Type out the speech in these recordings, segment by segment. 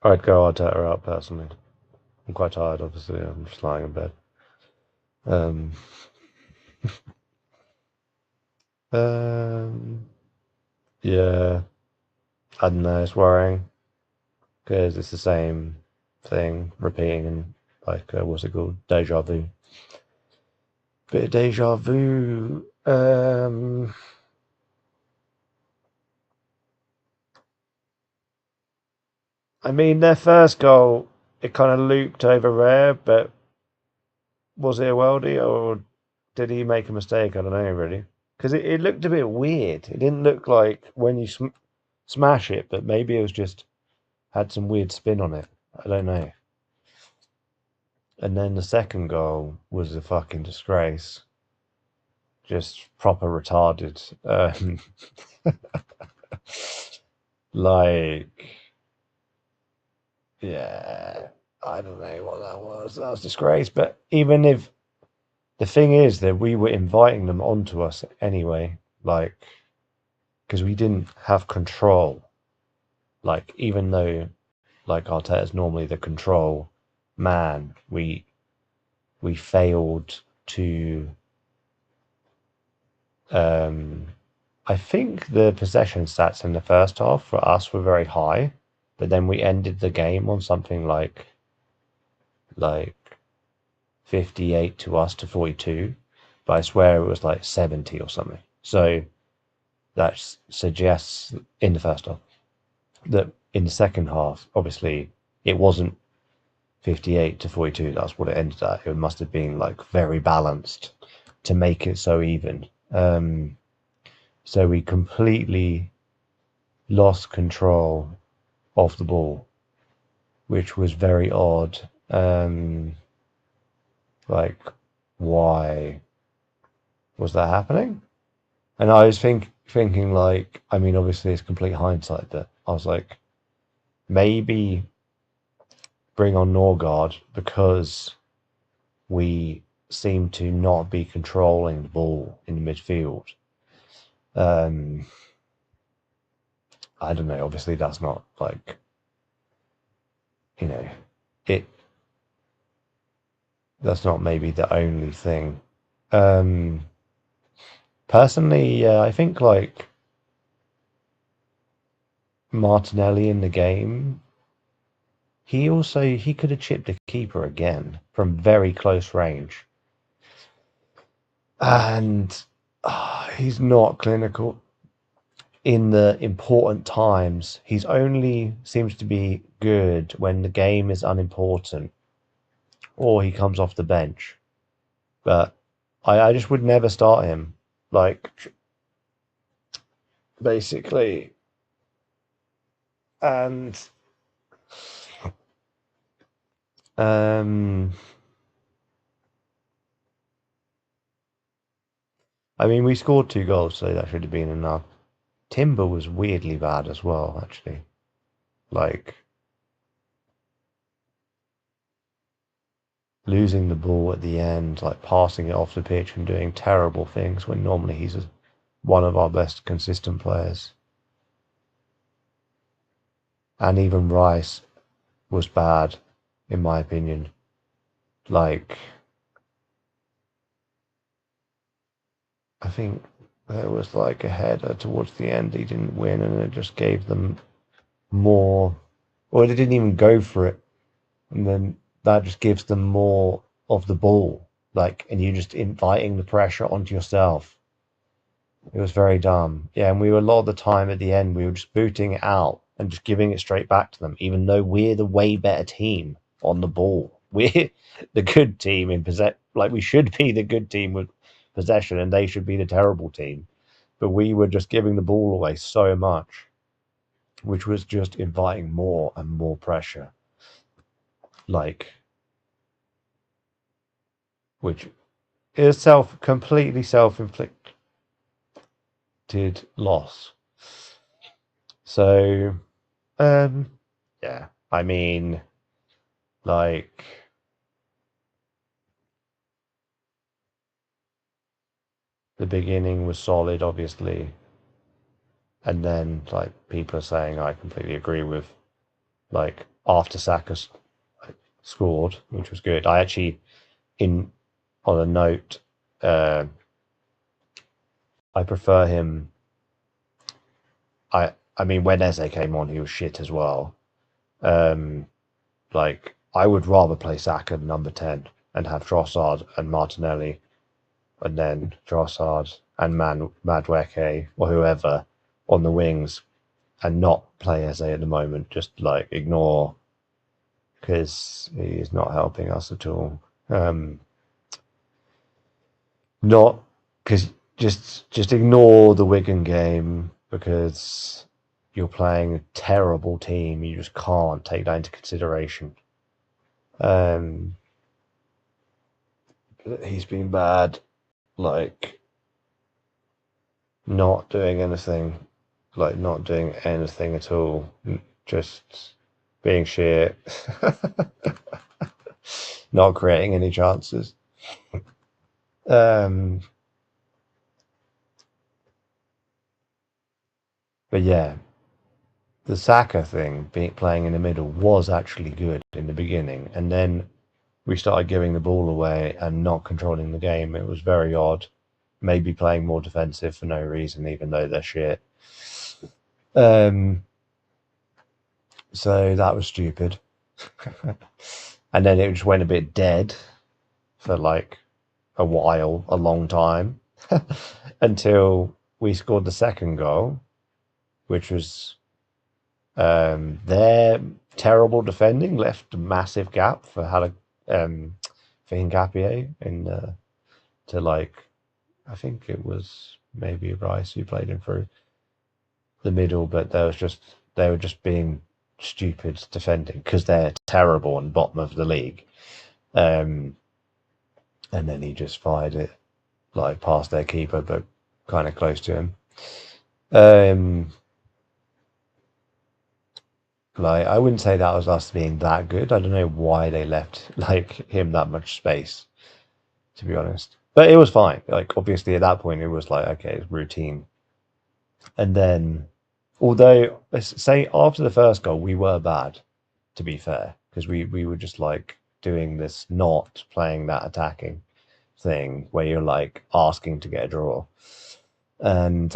I'd go Arteta out personally. I'm quite tired, obviously. I'm just lying in bed. Um, um, yeah, I don't know. It's worrying because it's the same thing repeating and like what's it called? Deja vu. Bit of deja vu. I mean, their first goal, it kind of looped over Rare, but was it a worldie or did he make a mistake? I don't know really. Because it looked a bit weird. It didn't look like when you smash it, but maybe it was just had some weird spin on it. I don't know. And then the second goal was a fucking disgrace. Just proper retarded. Like, yeah, I don't know what that was. That was disgrace. But even if the thing is that we were inviting them onto us anyway, like, because we didn't have control. Like, even though like Arteta's normally the control man, we failed to. Um, I think the possession stats in the first half for us were very high, but then we ended the game on something like 58 to us to 42, but I swear it was like 70 or something. So that suggests in the first half that in the second half, obviously it wasn't 58 to 42. That's what it ended at. It must have been like very balanced to make it so even. So we completely lost control of the ball, which was very odd. Like, why was that happening? And I was thinking like, I mean, obviously it's complete hindsight, but I was like, maybe bring on Norgard because we seem to not be controlling the ball in the midfield. Um, I don't know. Obviously, that's not like you know it. That's not maybe the only thing. Um, Personally, yeah, I think like Martinelli in the game, he could have chipped a keeper again from very close range, and he's not clinical in the important times. He's only seems to be good when the game is unimportant or he comes off the bench. But I just would never start him. Like basically, and um, I mean, we scored two goals, so that should have been enough. Timber was weirdly bad as well, actually. Like losing the ball at the end, like passing it off the pitch and doing terrible things when normally one of our best consistent players. And even Rice was bad, in my opinion. Like, I think there was like a header towards the end he didn't win, and it just gave them more, or they didn't even go for it, and then that just gives them more of the ball. Like, and you're just inviting the pressure onto yourself. It was very dumb. Yeah, and we were a lot of the time at the end, we were just booting it out and just giving it straight back to them, even though we're the way better team on the ball. We're the good team in possession. Like, we should be the good team with possession, and they should be the terrible team. But we were just giving the ball away so much, which was just inviting more and more pressure. Like, which is completely self-inflicted loss. So, um, yeah, I mean, like, the beginning was solid, obviously, and then like people are saying, I completely agree with. like after Saka scored, which was good. I actually, on a note, I prefer him. I mean, when Eze came on, he was shit as well. Like, I would rather play Saka number 10 and have Trossard and Martinelli, and then Trossard and Madueke or whoever on the wings, and not play Eze at the moment. Just like ignore, because he is not helping us at all. Not because just ignore the Wigan game, because you're playing a terrible team. You just can't take that into consideration. He's been bad, like not doing anything, at all. Just being shit, not creating any chances. But yeah, the Saka thing, playing in the middle, was actually good in the beginning, and then we started giving the ball away and not controlling the game. It was very odd. Maybe playing more defensive for no reason, even though they're shit. So that was stupid. And then it just went a bit dead for like a while, a long time, until we scored the second goal, which was their terrible defending left a massive gap for Hincapié to like, I think it was maybe Rice who played him through the middle, but they were just being stupid defending because they're terrible and bottom of the league. And then he just fired it like past their keeper, but kind of close to him. Like, I wouldn't say that was us being that good. I don't know why they left like him that much space, to be honest. But it was fine. Like, obviously at that point it was like, okay, it's routine. And then, although say after the first goal we were bad, to be fair, because we were just like doing this, not playing that attacking thing where you're like asking to get a draw. And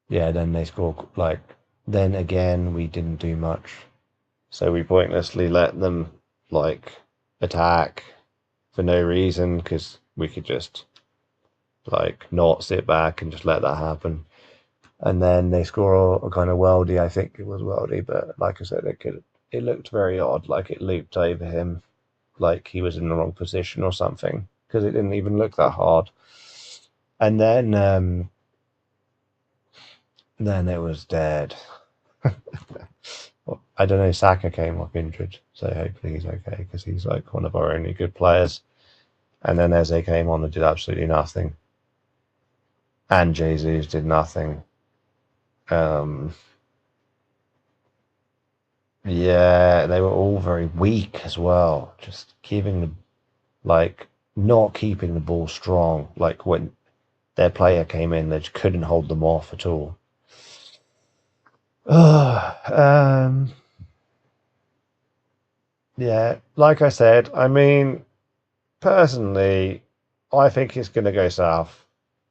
yeah, then they scored. Like, then again we didn't do much, so we pointlessly let them like attack for no reason, because we could just like not sit back and just let that happen. And then they score a kind of worldie. I think it was worldie, but like I said, it looked very odd, like it looped over him, like he was in the wrong position or something, because it didn't even look that hard. And then it was dead. I don't know, Saka came off injured, so hopefully he's okay, because he's like one of our only good players. And then Eze came on and did absolutely nothing. And Jesus did nothing. Yeah, they were all very weak as well. Just not keeping the ball strong. Like, when their player came in, they just couldn't hold them off at all. Yeah, like I said, I mean, personally, I think it's going to go south.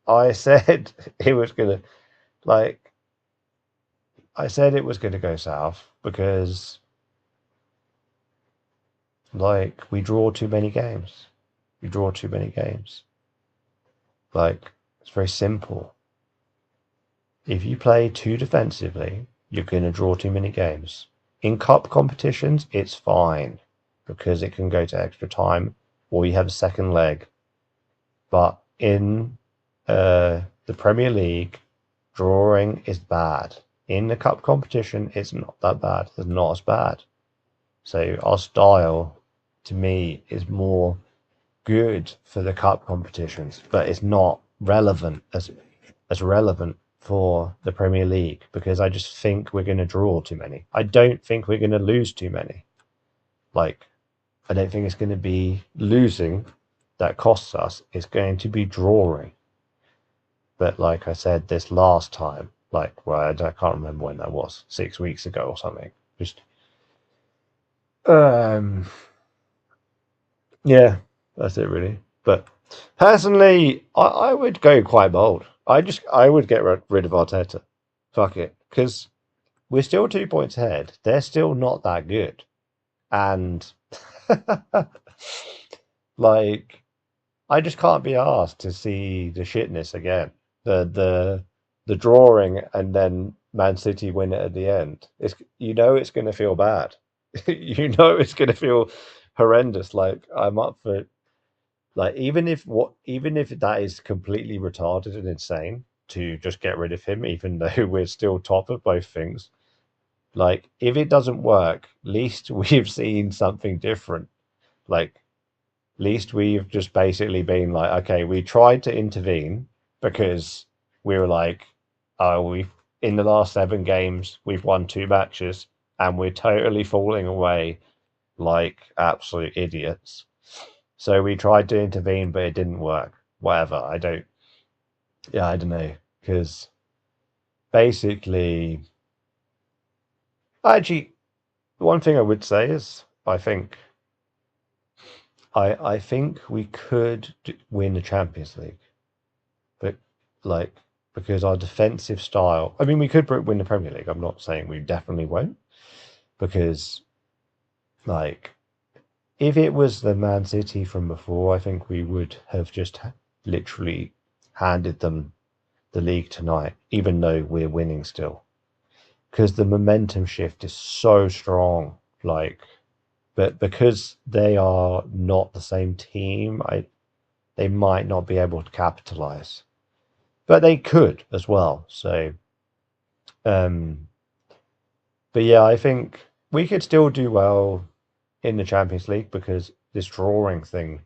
I said it was going to, like, I said it was going to go south because, like, we draw too many games. We draw too many games. Like, it's very simple. If you play too defensively, you're going to draw too many games. In cup competitions, it's fine because it can go to extra time or you have a second leg. But in the Premier League, drawing is bad. In the cup competition, it's not that bad. It's not as bad. So our style, to me, is more good for the cup competitions, but it's not relevant as relevant for the Premier League, because I just think we're going to draw too many. I don't think we're going to lose too many. Like, I don't think it's going to be losing that costs us. It's going to be drawing. But like I said this last time, Like, well, I can't remember when that was, 6 weeks ago or something. Just, yeah, that's it really. But personally, I would go quite bold. I would get rid of Arteta. Fuck it, because we're still 2 points ahead. They're still not that good, and like I just can't be asked to see the shitness again. The drawing and then Man City win it at the end. It's going to feel bad. It's going to feel horrendous. Like I'm up for like even if that is completely retarded and insane to just get rid of him, even though we're still top of both things. Like if it doesn't work, least we've seen something different. Like least we've just basically been like, okay, we tried to intervene because we were like, oh, we in the last 7 games we've won 2 matches and we're totally falling away like absolute idiots. So we tried to intervene, but it didn't work. Whatever. I don't know. Because basically, actually, one thing I would say is I think we could win the Champions League, but like because our defensive style. I mean, we could win the Premier League. I'm not saying we definitely won't, because like if it was the Man City from before, I think we would have just literally handed them the league tonight, even though we're winning still, because the momentum shift is so strong. Like, but because they are not the same team, they might not be able to capitalize, but they could as well. So, um, but yeah, I think we could still do well in the Champions League because this drawing thing,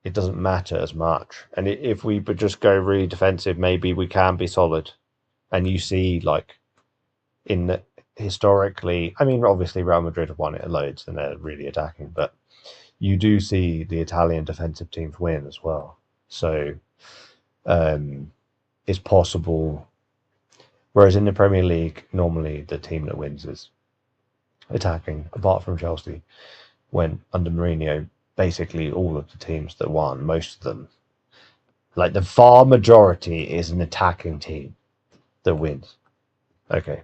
it doesn't matter as much. And if we would just go really defensive, maybe we can be solid. And you see, like, in the, historically, I mean, obviously Real Madrid have won it loads and they're really attacking, but you do see the Italian defensive teams win as well. So it's possible. Whereas in the Premier League, normally the team that wins is attacking, apart from Chelsea. When under Mourinho, basically all of the teams that won, most of them, like the far majority, is an attacking team that wins. Okay.